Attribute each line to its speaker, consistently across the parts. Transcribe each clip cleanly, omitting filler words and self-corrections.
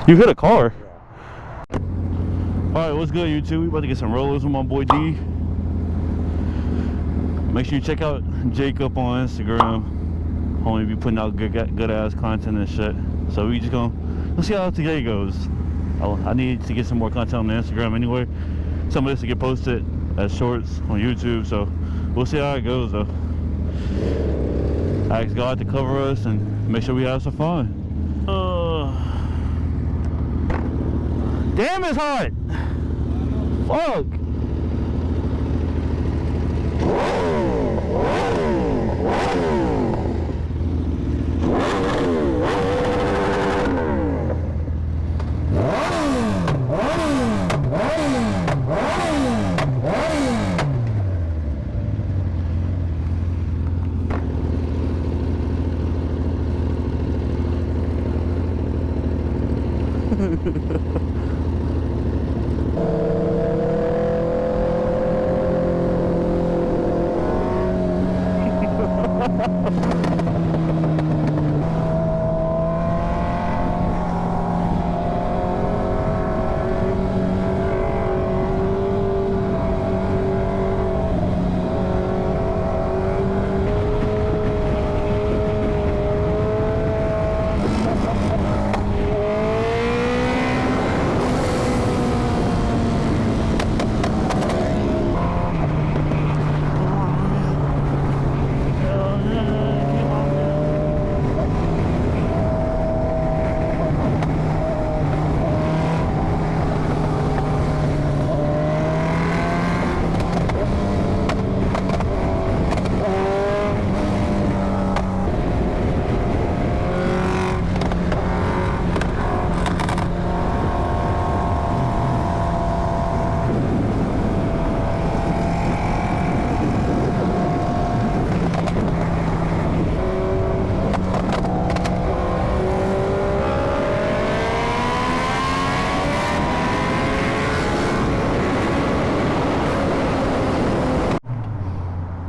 Speaker 1: You hit a car. Alright, what's good, YouTube? We about to get some rollers with my boy D. Make sure you check out Jacob on Instagram. Homie be putting out good ass content and shit. So we just let's see how today goes. I need to get some more content on the Instagram anyway. Some of this to get posted as shorts on YouTube, so we'll see how it goes though. I ask God to cover us and make sure we have some fun. Damn, it's hot! Fuck!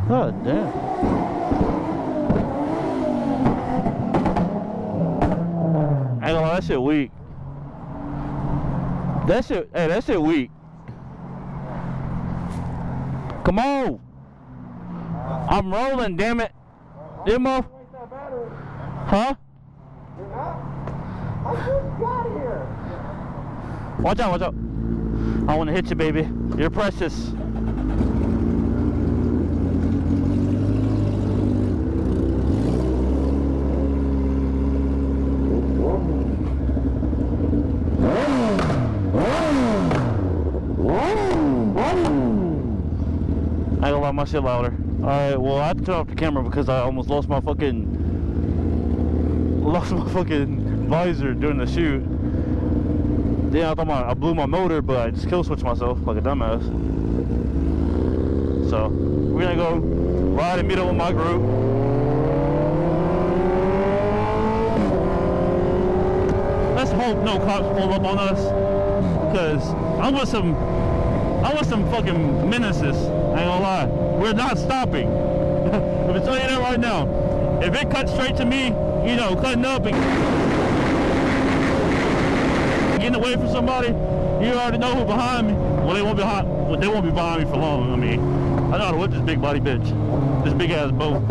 Speaker 1: God damn. I ain't gonna lie, that shit weak. That shit weak. Come on. I'm rolling, damn it. Demo. Huh? Watch out, watch out. I wanna hit you, baby. You're precious. I ain't gonna lie, my shit louder. Alright, well I have to turn off the camera because I almost lost my fucking visor during the shoot. Yeah, I thought I blew my motor, but I just kill switched myself like a dumbass. So we're gonna go ride and meet up with my group. Let's hope no cops pull up on us, because I'm with some fucking menaces. I ain't gonna lie. We're not stopping. I'm gonna tell you that right now. If it cuts straight to me, you know, cutting up and getting away from somebody, you already know who's behind me. Well, they won't be behind me for long. I mean, I know how to whip this big body bitch. This big ass boat.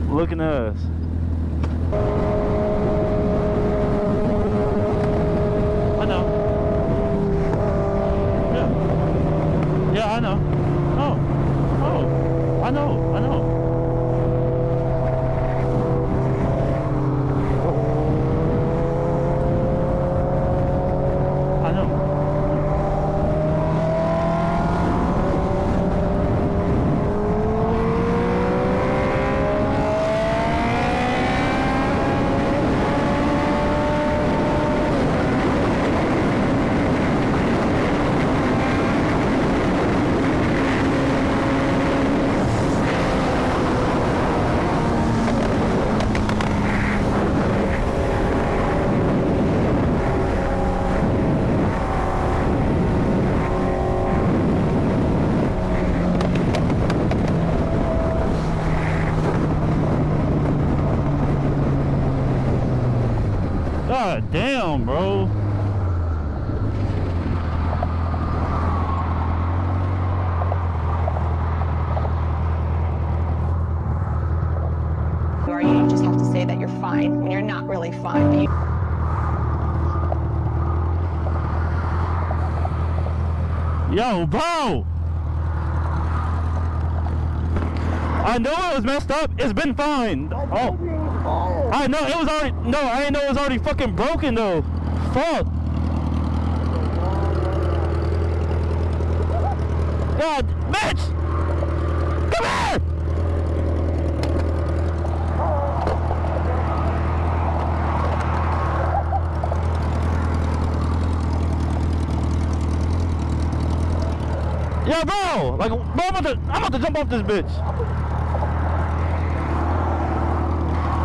Speaker 1: Looking at us. I know. Yeah, I know. Oh, I know. Damn, bro.
Speaker 2: You just have to say that you're fine when you're not really fine. But
Speaker 1: Yo, bro! I know it was messed up. It's been fine. Oh, I know it was already. No, I didn't know it was already fucking broken though. Fuck. God, bitch! Come here! Yeah, bro! Like, bro, I'm about to jump off this bitch.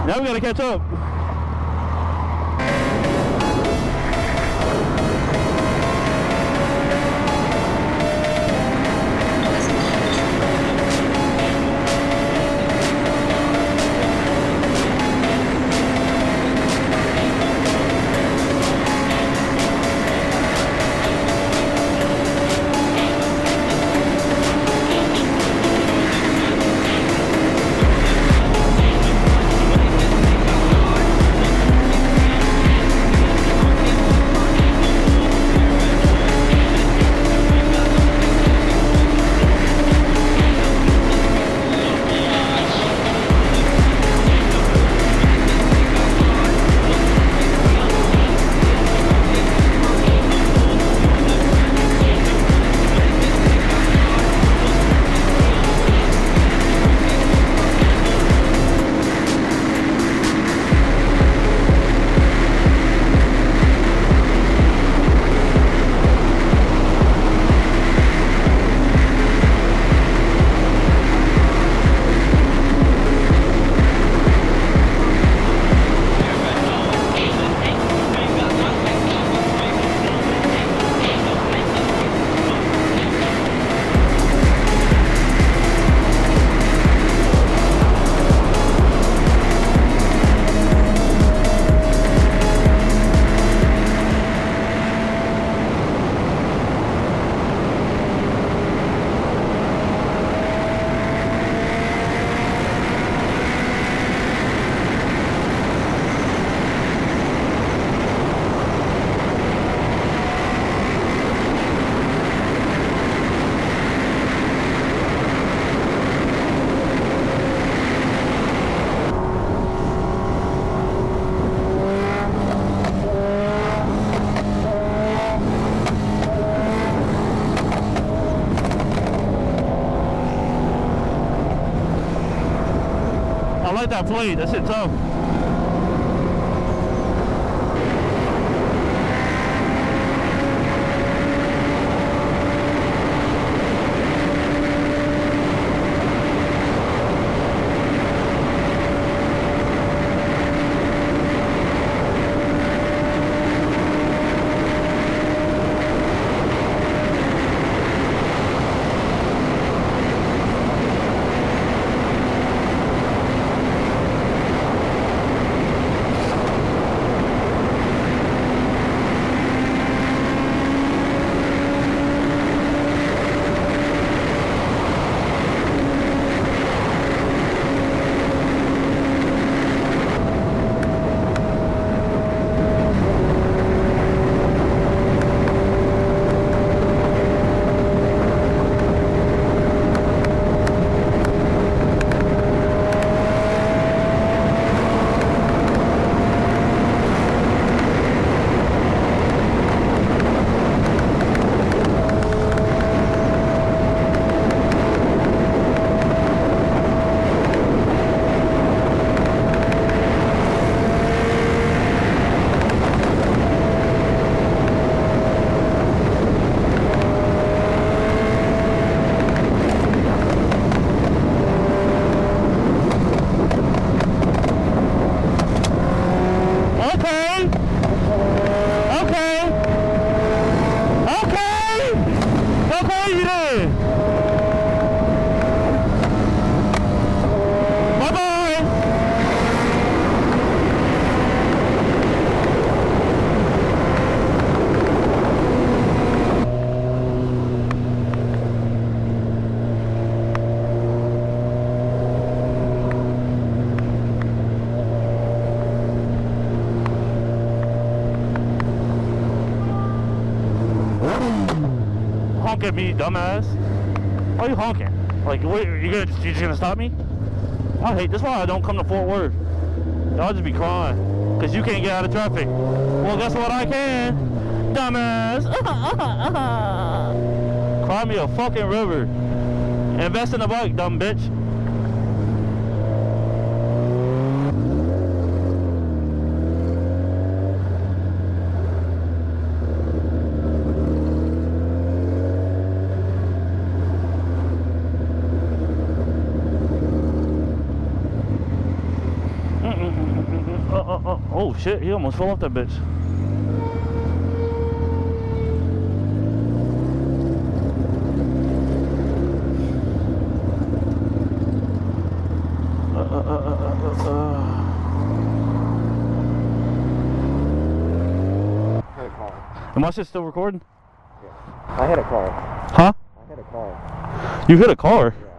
Speaker 1: Now we gotta catch up. I like that plate. That shit tough. honk at me, dumbass. Why are you honking? Like, what, you just gonna stop me? I hate this. Why I don't come to Fort Worth. Y'all just be crying because you can't get out of traffic. Well, guess what? I can, dumbass. Cry me a fucking river. Invest in a bike, dumb bitch. Oh shit, he almost fell off that bitch.
Speaker 3: I hit a car.
Speaker 1: Am I still recording?
Speaker 3: Yeah. I hit a car.
Speaker 1: Huh?
Speaker 3: I hit a car.
Speaker 1: You hit a car?
Speaker 3: Yeah.